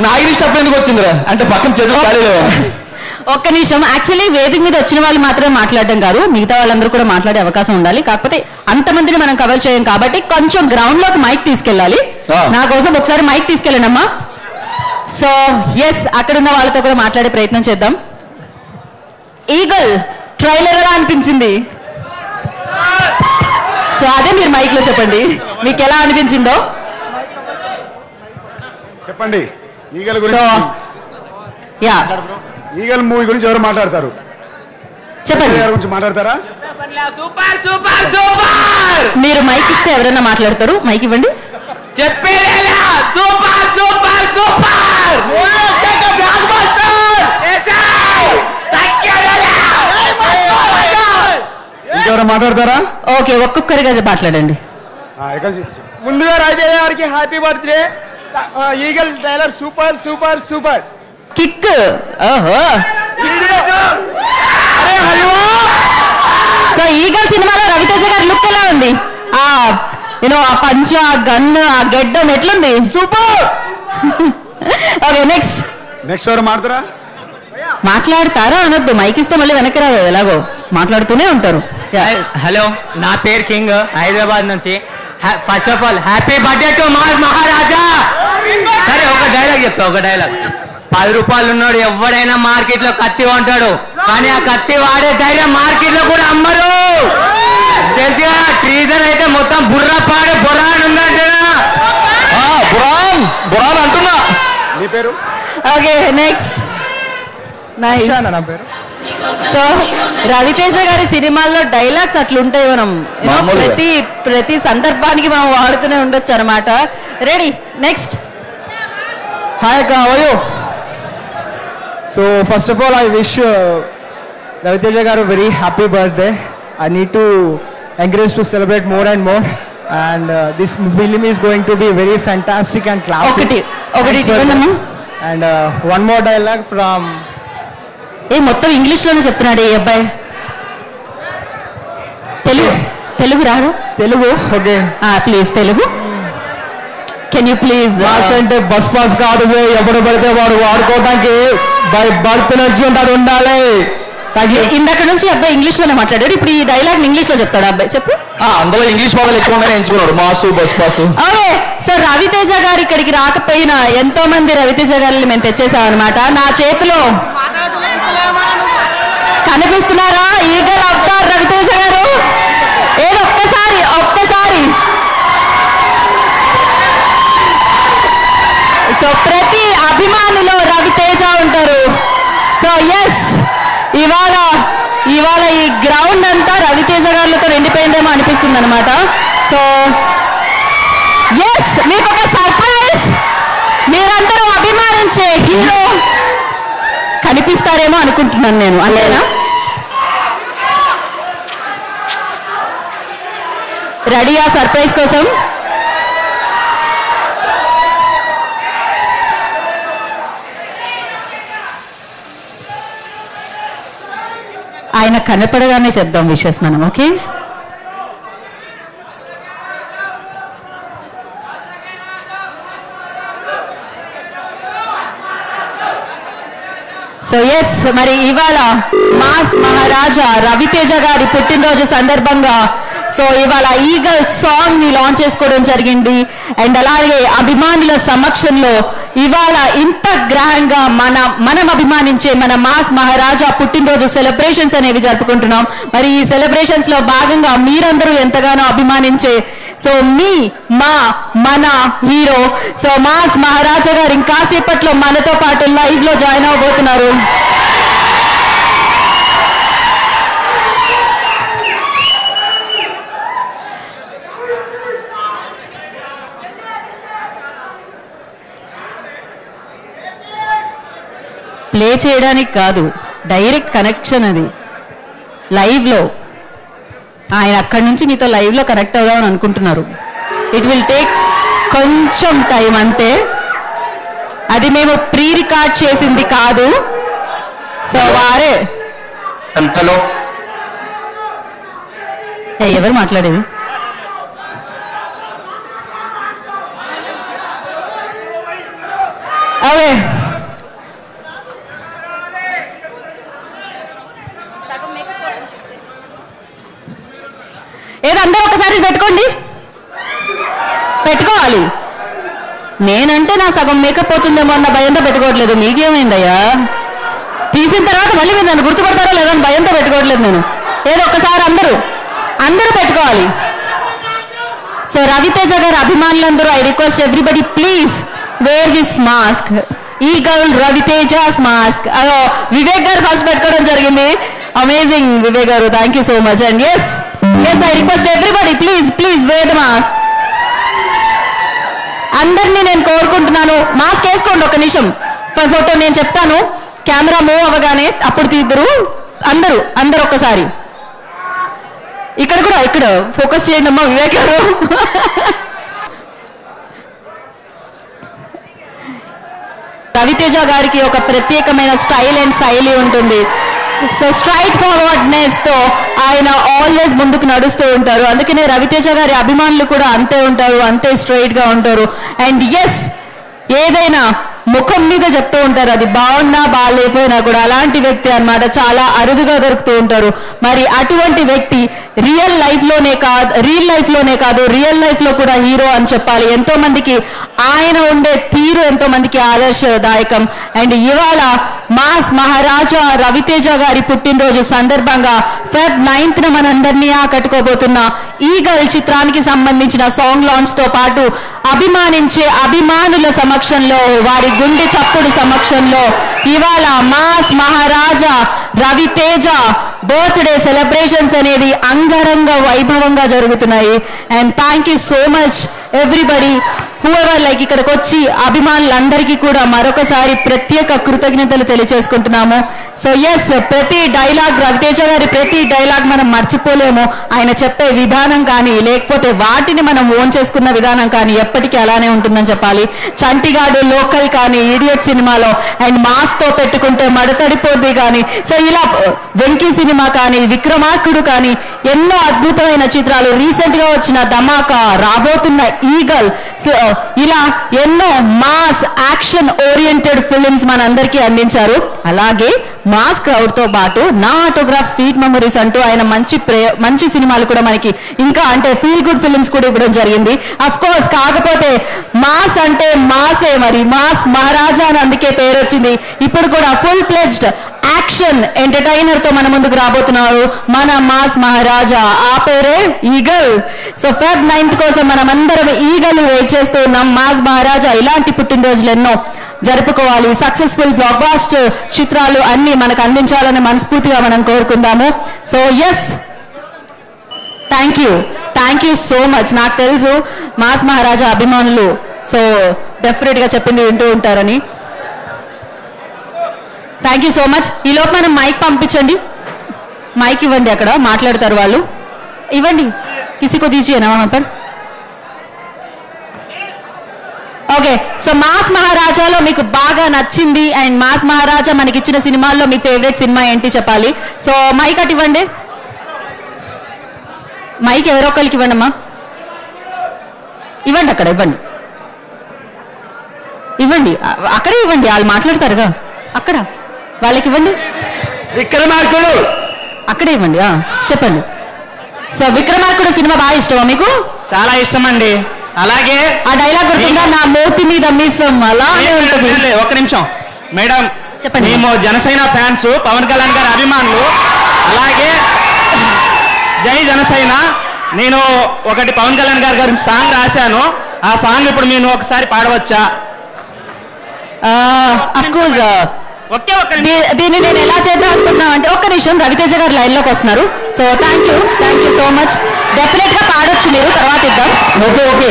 Nagiri step ఎందుకు వచ్చిందిరా అంటే పక్కన చేతులు కాలేదు. ఒక్క నిమిషం. యాక్చువల్లీ వేదిక మీద వచ్చిన వాళ్ళు మాత్రమే మాట్లాడడం కాదు, మిగతా వాళ్ళందరూ కూడా మాట్లాడే అవకాశం ఉండాలి. కాకపోతే అంతమందిని మనం కవర్ చేయం కాబట్టి కొంచెం గ్రౌండ్ లోకి మైక్ తీసుకెళ్ళాలి. నా కోసం ఒకసారి మైక్ తీసుకెళ్ళండి అమ్మా. సో ఎస్, అక్కడున్న వాళ్ళతో కూడా మాట్లాడే ప్రయత్నం చేద్దాం. ఈగల్ ట్రైలర్ ఎలా అనిపించింది? సో అదే మీరు మైక్ లో చెప్పండి, మీకు ఎలా అనిపించిందో చెప్పండి. ఈగల్ గురించి ఈగల్ మూవీ గురించి ఎవరు మాట్లాడతారు? చెప్పండి. గురించి మాట్లాడతారా? Super super super. మీరు మైక్ ఇస్తే ఎవరైనా మాట్లాడతారు. మైక్ ఇవ్వండి. చెప్పేదేలా సూపర్ సూపర్ సూపర్. ఇంకెవరు మాట్లాడతారా? ఓకే, ఒక్కొక్కరిగా మాట్లాడండి. ముందుగా రవితేజ గారికి happy birthday. Eagle trailer super super super. Kick. ఓహో. సో ఈగల్ సినిమాలో రవితేజ గారి లుక్ ఎలా ఉంది? ఆ పంచ, ఆ గన్, ఆ గెడ్డం ఎట్లుంది? సూపర్. ఓకే, నెక్స్ట్ ఎవరు మాట్లాడతారా అనొద్దు, మైక్ ఇస్తే మళ్ళీ వెనక్కి రాదు, ఎలాగో మాట్లాడుతూనే ఉంటారు. హలో, నా పేరు కింగ్, హైదరాబాద్ నుంచి. First of all happy birthday to mass Maharaja. సరే, ఒక డైలాగ్ చెప్తా, ఒక డైలాగ్. 10 రూపాయలు ఉన్నాడు ఎవడైనా మార్కెట్ లో కత్తి కొంటాడు, కానీ ఆ కత్తి వాడే ధైర్యం మార్కెట్ లో కూడా అమ్మరు. తెలిసిగా ట్రీజర్ అయితే మొత్తం బుర్రా పాడే బురాన్ ఉందంటేనా? బురాన్ అంటున్నా. నీ పేరు? Okay, next. నా పేరు. సో రవితేజ గారి సినిమాల్లో డైలాగ్స్ అట్లుంటాయి, మనం ప్రతి సందర్భానికి మనం వాడుతూనే ఉండొచ్చు అనమాట. Ready, next. హాయ్ అక్క, how are you? So first of all I wish Raviteja garu very happy birthday. I need to encourage to celebrate more and more, and this film is going to be very fantastic and classic. ఒకటి and one more dialogue from మొత్తం English లోనే చెప్తున్నాడు ఈ అబ్బాయి. తెలుగు రాదు? Telugu. Okay please Telugu. Can you please? Pass అంటే bus pass కాదు, ఎవడు పడితే వాడు వాడుకోవడానికి బై బర్త్ నుంచి ఉంటాడు, ఉండాలి. ఇందాక నుంచి అబ్బాయి ఇంగ్లీష్ లోనే మాట్లాడాడు, ఇప్పుడు ఈ డైలాగ్ ఇంగ్లీష్ లో చెప్తాడు అబ్బాయి. చెప్పు. అందులో ఇంగ్లీష్ పదాలు ఎక్కువ ఎంచుకున్నాడు, mass bus pass. Okay, so Raviteja garu ఇక్కడికి రాకపోయినా ఎంతో మంది రవితేజ గారిని మేము తెచ్చేసాం అనమాట. నా చేతిలో కనిపిస్తున్నారా ఈగల్ అవతార్ రవితేజ గారు? ఏదో ఒక్కసారి సో ప్రతి అభిమానిలో రవితేజ ఉంటారు. సో ఎస్, ఇవాళ ఈ గ్రౌండ్ అంతా రవితేజ గారులతో నిండిపోయిందేమో అనిపిస్తుంది అనమాట. సో ఎస్, మీకు ఒక సర్ప్రైజ్. మీరందరూ అభిమానించే హీరో కనిపిస్తారేమో అనుకుంటున్నాను నేను, అంతేనా? రెడీయా సర్ప్రైజ్ కోసం? ఆయన కనపడగానే చెప్దాం విషెస్ మనం. ఓకే, సో ఎస్, మరి ఇవాళ మాస్ మహారాజా రవితేజ గారి పుట్టినరోజు సందర్భంగా సో ఇవాళ ఈగల్ సాంగ్ ని లాంచ్ చేసుకోవడం జరిగింది. అండ్ అలాగే అభిమానుల సమక్షంలో ఇవాళ ఇంత గ్రాండ్ గా మనం అభిమానించే మన మాస్ మహారాజా పుట్టినరోజు సెలబ్రేషన్స్ అనేవి జరుపుకుంటున్నాం. మరి ఈ సెలబ్రేషన్స్ లో భాగంగా మీరందరూ ఎంతగానో అభిమానించే సో మన హీరో సో మాస్ మహారాజా గారు ఇంకాసేపట్లో మనతో పాటు లైవ్ లో జాయిన్ అవబోతున్నారు. ప్లే చేయడానికి కాదు, డైరెక్ట్ కనెక్షన్ అది లైవ్ లో. ఆయన అక్కడి నుంచి మీతో లైవ్ లో కనెక్ట్ అవుదామని అనుకుంటున్నారు. ఇట్ విల్ టేక్ కొంచెం టైం అంతే, అది మేము ప్రీ రికార్డ్ చేసింది కాదు. సో వారే ఎవరు మాట్లాడేది? ఓకే ఏదంతా ఒకసారి పెట్టుకోండి, పెట్టుకోవాలి. నేనంటే నా సగం మేకప్ పోతుందేమో అన్న భయంతో పెట్టుకోవట్లేదు. మీకేమైందయ్యా? తీసిన తర్వాత మళ్ళీ మీరు నన్ను గుర్తుపడతారో లేదో అని భయంతో పెట్టుకోవట్లేదు నేను. ఏదో ఒక్కసారి అందరూ పెట్టుకోవాలి. సో రవితేజ గారి అభిమానులందరూ I request everybody please wear this mask. ఈ గర్ల్ రవితేజాస్ మాస్క్. అదో వివేక్ గారు ఫస్ట్ పెట్టుకోవడం జరిగింది. Amazing Vivek garu, thank you so much. And yes I request everybody please wear the mask. అందరినీ నేను కోరుకుంటున్నాను, మాస్క్ వేసుకోండి. ఒక నిమిషం ఫోటో నేను చెప్తాను, కెమెరా మూవ్ అవ్వగానే అప్పుడు తీద్దరు. అందరూ ఒక్కసారి ఇక్కడ ఫోకస్ చేయండి అమ్మా వివేక్ గారు. రవితేజ గారికి ఒక ప్రత్యేకమైన స్టైల్ అండ్ శైలి ఉంటుంది. సో స్ట్రైట్ ఫార్వర్డ్నెస్ తో ఆయన ఆల్వేస్ ముందుకు నడుస్తూ ఉంటారు. అందుకనే రవితేజ గారి అభిమానులు కూడా అంతే ఉంటారు, అంతే స్ట్రైట్ గా ఉంటారు. అండ్ ఎస్ ఏదైనా ముఖం మీద చెప్తూ ఉంటారు, అది బాగున్నా బాగాలేకపోయినా కూడా. అలాంటి వ్యక్తి అన్నమాట, చాలా అరుదుగా దొరుకుతూ ఉంటారు. మరి అటువంటి వ్యక్తి రియల్ లైఫ్ లోనే కాదు రియల్ లైఫ్ లో కూడా హీరో అని చెప్పాలి. ఎంతో మందికి ఆయన ఉండే తీరు ఎంతో మందికి ఆదర్శదాయకం. అండ్ ఇవాళ మాస్ మహారాజా రవితేజ గారి పుట్టినరోజు సందర్భంగా Feb 9th మనందరినీ ఆకట్టుకోబోతున్న ఈగల్ చిత్రానికి సంబంధించిన సాంగ్ లాంచ్ తో పాటు అభిమానించే అభిమానుల సమక్షంలో, వారి గుండె చప్పుడు సమక్షంలో ఇవాళ mass Maharaja Raviteja birthday celebrations అనేది అంగరంగ వైభవంగా జరుగుతున్నాయి. And thank you so much everybody whoever like ఇక్కడికి వచ్చి అభిమానులందరికీ కూడా మరొకసారి ప్రత్యేక కృతజ్ఞతలు తెలియజేసుకుంటున్నాము. సో ఎస్ ప్రతి డైలాగ్ రవితేజ గారి ప్రతి డైలాగ్ మనం మర్చిపోలేము. ఆయన చెప్పే విధానం కానీ లేకపోతే వాటిని మనం ఓన్ చేసుకున్న విధానం కానీ ఎప్పటికీ అలానే ఉంటుందని చెప్పాలి. చంటిగాడు లోకల్ కానీ ఇడియట్ సినిమాలో అండ్ మాస్ తో పెట్టుకుంటే మడతడిపోద్ది కానీ, సో ఇలా వెంకీ సినిమా కానీ విక్రమార్కుడు కానీ ఎన్నో అద్భుతమైన చిత్రాలు, రీసెంట్ గా వచ్చిన ధమాకా, రాబోతున్న ఈగల్, సో ఇలా ఎన్నో మాస్ యాక్షన్ ఓరియంటెడ్ ఫిల్మ్స్ మనందరికీ అందించారు. అలాగే మాస్ క్రౌడ్ తో పాటు నా ఆటోగ్రాఫ్ స్వీట్ మెమరీస్ అంటూ ఆయన మంచి సినిమాలు కూడా మనకి ఇంకా అంటే ఫీల్ గుడ్ ఫిల్మ్స్ కూడా ఇవ్వడం జరిగింది. అఫ్ కోర్స్ కాకపోతే మాస్ అంటే మాసే, మరి మాస్ మహారాజా అని అందుకే పేరు వచ్చింది. ఇప్పుడు కూడా ఫుల్ ప్లెజ్డ్ యాక్షన్ ఎంటర్టైనర్ తో మన ముందుకు రాబోతున్నారు మన మాస్ మహారాజా, ఆ పేరే ఈగల్. సో Feb 9th కోసం మనం అందరం ఈగల్ వెయిట్ చేస్తూ ఉన్నాం. మాస్ మహారాజా ఇలాంటి పుట్టినరోజులు ఎన్నో జరుపుకోవాలి, సక్సెస్ఫుల్ బ్లాక్ బాస్టర్ చిత్రాలు అన్ని మనకు అందించాలని మనస్ఫూర్తిగా మనం కోరుకుందాము. So yes thank you so much. నాకు తెలుసు మాస్ మహారాజా అభిమానులు సో డెఫినెట్ గా చెప్పింది వింటూ ఉంటారని. Thank you so much. ఈ లోపు మనం మైక్ పంపించండి, మైక్ ఇవ్వండి, అక్కడ మాట్లాడతారు వాళ్ళు. ఇవ్వండి, కిసికో దీజియే నా వహాं पर. ఓకే, సో మాస్ మహారాజాలో మీకు బాగా నచ్చింది అండ్ మాస్ మహారాజా మనకి ఇచ్చిన సినిమాల్లో మీ ఫేవరెట్ సినిమా ఏంటి చెప్పాలి. సో మైక్ అటు ఇవ్వండి, మైక్ ఎవరో ఒకరికి ఇవ్వండి అమ్మా, ఇవ్వండి, అక్కడ ఇవ్వండి, అక్కడే ఇవ్వండి, వాళ్ళు మాట్లాడతారుగా అక్కడ, వాళ్ళకి ఇవ్వండి. విక్రమార్కుడు అక్కడే ఇవ్వండి, చెప్పండి. సో విక్రమార్కుడు సినిమా బాగా ఇష్టమా మీకు? చాలా ఇష్టం అండి. అలాగే ఆ డైలాగ్ గుర్తుందా, నా మూతి మీద మీసం అలానే ఉంటుంది. ఒక్క నిమిషం మేడం, చెప్పండి. మేము జనసేన ఫ్యాన్స్, పవన్ కళ్యాణ్ గారి అభిమానులు. అలాగే జై జనసేన. నేను ఒకటి పవన్ కళ్యాణ్ గారి గురించి సాంగ్ రాశాను. ఆ సాంగ్ ఇప్పుడు నేను ఒకసారి పాడవచ్చా? దీన్ని నేను ఎలా చేద్దాం అనుకున్నాను అంటే, ఒక్క నిమిషం, రవితేజ గారు లైన్ లోకి వస్తున్నారు. So thank you so much. Definite గా పాడొచ్చు మీరు, తర్వాత ఇద్దాం. ఓకే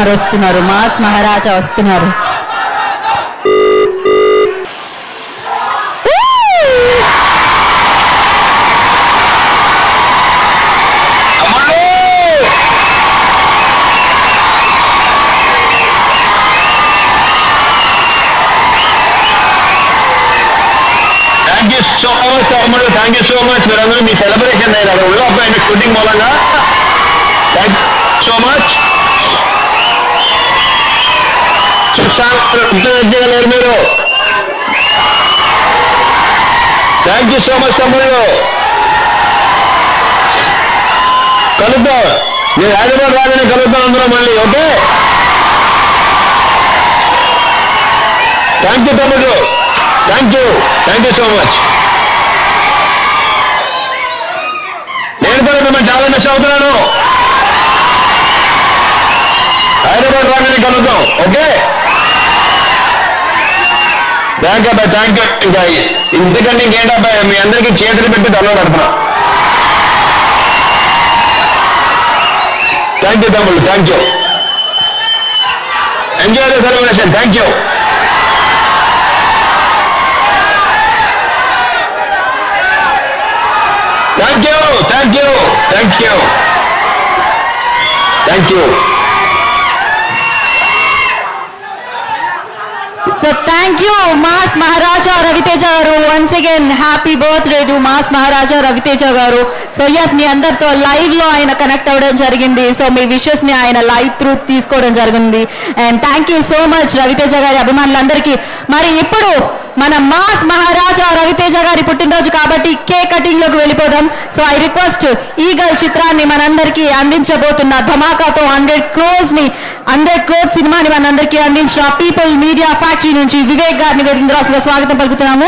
వస్తున్నారు మాస్ మహారాజా వస్తున్నారు. సో మచ్ తమ్ముడు, థ్యాంక్ యూ సో మచ్. మీరందరూ మీ సెలబ్రేషన్ అయినా ఒళ్ళు అబ్బాయి షూటింగ్ మూలంగా థ్యాంక్ సో మచ్. లేరు మీరు. థ్యాంక్ యూ సో మచ్ తమ్ముడు. కలుద్దాం, మీరు హైదరాబాద్ రాగానే కలుద్దాం అందరం మళ్ళీ. ఓకే, థ్యాంక్ యూ తమ్ముడు, థ్యాంక్ యూ సో మచ్. నేను కూడా మిమ్మల్ని చాలా మిస్ అవుతున్నాను. హైదరాబాద్ రాగానే కలుద్దాం. ఓకే, థ్యాంక్ యూ అబ్బాయి, థ్యాంక్ యూ. ఇంకా ఇంతకంటే ఇంకేంటబ్బాయి, మీ అందరికీ చేతులు పెట్టి దండం పెడుతున్నా. థ్యాంక్ యూ తమ్ముళ్ళు, thank you. Enjoy the celebration. Thank you. Thank you. So thank you Mass Maharaja Raviteja garu. Once again happy birthday to Mass Maharaja Raviteja garu. So yes, మీ అందరితో live లో ఆయన కనెక్ట్ అవ్వడం జరిగింది. So మీ wishes ని ఆయన live through తీసుకోవడం జరిగింది. And thank you so much Ravi Teja గారి అభిమానులందరికీ. మరి ఇప్పుడు మన మాస్ మహారాజా రవితేజ గారి పుట్టినరోజు కాబట్టి కేక్ కటింగ్ లోకి వెళ్ళిపోదాం. సో ఐ రిక్వెస్ట్ ఈగల్ చిత్రాన్ని మనందరికీ అందించబోతున్న ధమాకాతో 100 crore సినిమాని మనందరికీ అందించిన పీపుల్ మీడియా ఫ్యాక్టరీ నుంచి వివేక్ గారిని వేదికగా స్వాగతం పలుకుతున్నాము.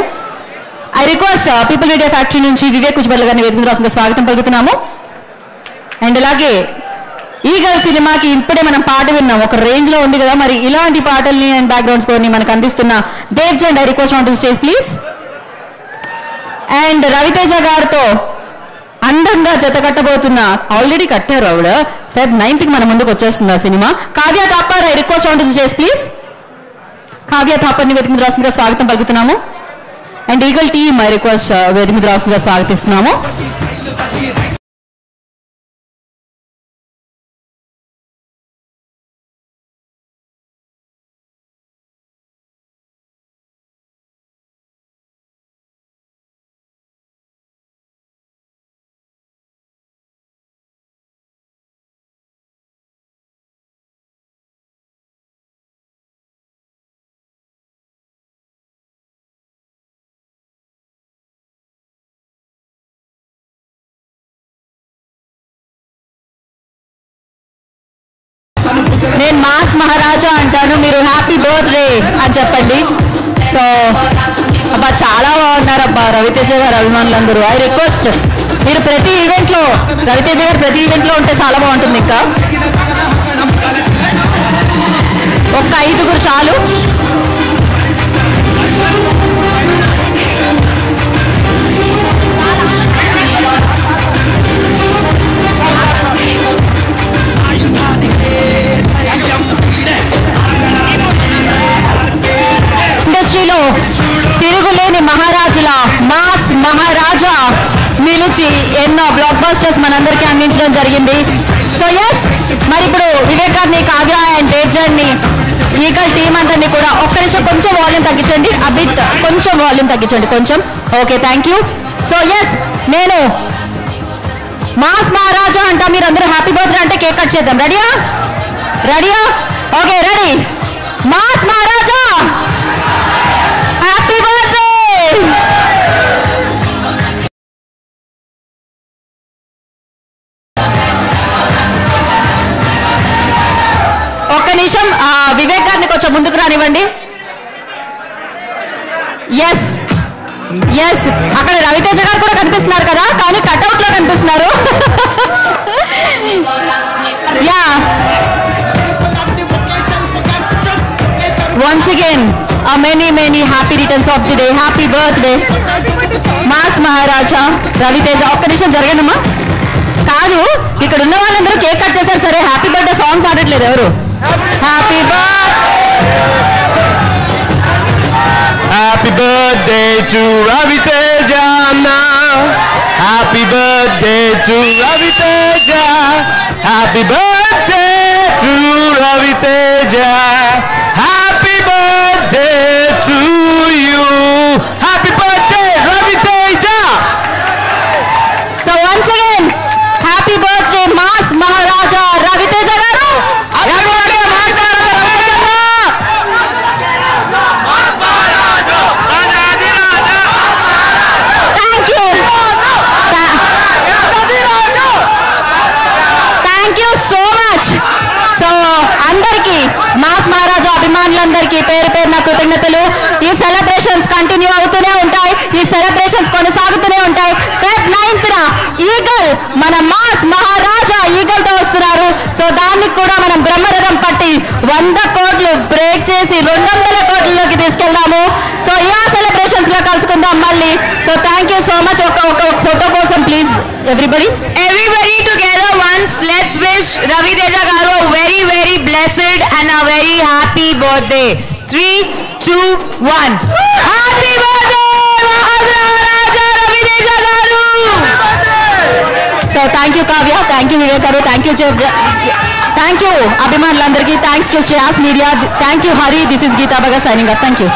I request people media factory నుంచి వివేక్ కుజ్బర్ల గారిని వేదికగా స్వాగతం పలుకుతున్నాము. అండ్ అలాగే ఈగల్ సినిమాకి ఇప్పుడే మనం పాట విన్నాం, ఒక రేంజ్ లో ఉంది కదా. మరి ఇలాంటి పాటల్ని అండ్ బ్యాక్గ్రౌండ్ స్కోర్ ని మనకు అందిస్తున్న Devchand, I request on to stage please. And Ravi Teja గారితో అందంగా జత కట్టబోతున్న, ఆల్రెడీ కట్టారు ఆవిడ, Feb 9th మన ముందుకు వచ్చేస్తుంది ఆ సినిమా, Kavya Thapar. I request on to stage please. Kavya Thapar ని వేదిక రాసిందిగా స్వాగతం పలుకుతున్నాము. And Eagle team I request వేదిక రాసిందిగా స్వాగతిస్తున్నాము. నేను మాస్ మహారాజా అంటాను, మీరు హ్యాపీ బర్త్డే అని చెప్పండి. సో అబ్బా చాలా బాగున్నారు అబ్బా రవితేజ గారు అభిమానులందరూ. ఐ రిక్వెస్ట్ మీరు ప్రతి ఈవెంట్ లో రవితేజ గారు ప్రతి ఈవెంట్ లో ఉంటే చాలా బాగుంటుంది. ఇంకా ఒక్క 5 చాలు. ఇండస్ట్రీలో తిరుగులేని మహారాజుల మాస్ మహారాజా నిలిచి ఎన్నో బ్లాక్ బస్టర్స్ మనందరికీ అందించడం జరిగింది. సో ఎస్, మరి ఇప్పుడు వివేక్ గారిని, కావ్య అండ్ దేవ్జన్ని, ఈగల్ టీమ్ అందరినీ కూడా ఒక్క నిమిషం కొంచెం వాల్యూమ్ తగ్గించండి, అబిట్ కొంచెం వాల్యూమ్ తగ్గించండి కొంచెం. Okay, thank you. So yes, నేను మాస్ మహారాజా అంటా, మీరు అందరూ హ్యాపీ బర్త్డే అంటే కేక్ కట్ చేద్దాం. రెడీయా? Okay, ready. Mass Maharaja happy birthday. ఒక్క నిమిషం వివేక్ గారిని కొంచెం ముందుకు రానివ్వండి. ఎస్, అక్కడ రవితేజ గారు కూడా కనిపిస్తున్నారు కదా, కానీ కట్అవుట్ లో కనిపిస్తున్నారు. Yeah, once again many happy returns of the day. Happy birthday mass Maharaja Ravi Teja. ఒక్క నిమిషం జరగండమ్మా. కాదు, ఇక్కడ ఉన్న వాళ్ళందరూ కేక్ కట్ చేశారు, సరే హ్యాపీ బర్త్డే సాంగ్ పాడట్లేదు ఎవరు? Happy birthday to Raviteja now. Happy birthday to Raviteja. Happy birthday to Raviteja. Happy birthday to you. Happy birthday Raviteja. అందరికీ పేరు పేరున కృతజ్ఞతలు. ఈ సెలబ్రేషన్స్ కంటిన్యూ అవుతూనే ఉంటాయి, ఈ సెలబ్రేషన్స్ కొనసాగుతూనే ఉంటాయి. Feb 9th ఈగల్ మన మాస్ మహారాజా ఈగల్ తో వస్తున్నారు. సో దానికి కూడా మనం బ్రహ్మరథం పట్టి 100 కోట్లు బ్రేక్ చేసి 200 కోట్లలోకి తీసుకెళ్దాము. సో ఈ సెలబ్రేషన్స్ లో కలుసుకుందాం మళ్ళీ. So thank you so much. ఒక ఫోటో కోసం please everybody together once let's wish Raviteja garu very very blessed and a very happy birthday. 3, 2, 1 happy birthday Maharaja Ravi Teja garu. So thank you Kavya, thank you Vivek garu, thank you అభిమానులందరికీ, thanks to Shreyas media, thank you Hari. This is Geeta Bhagat signing off. Thank you.